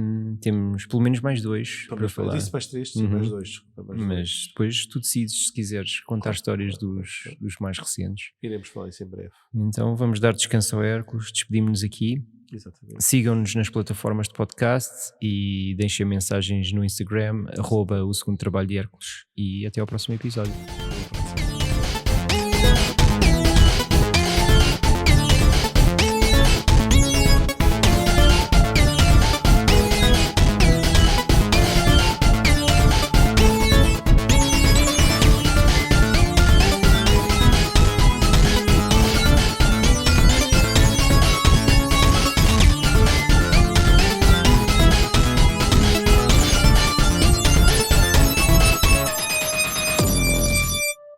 temos pelo menos mais 2 para falar.
Disse mais 3, sim, mais 2.
Mas depois tu decides se quiseres contar histórias dos mais recentes.
Iremos falar isso em breve.
Então vamos dar descanso ao Hércules, despedimos-nos aqui.
Exatamente.
Sigam-nos nas plataformas de podcast e deixem mensagens no Instagram @o segundo trabalho de Hércules, e até ao próximo episódio.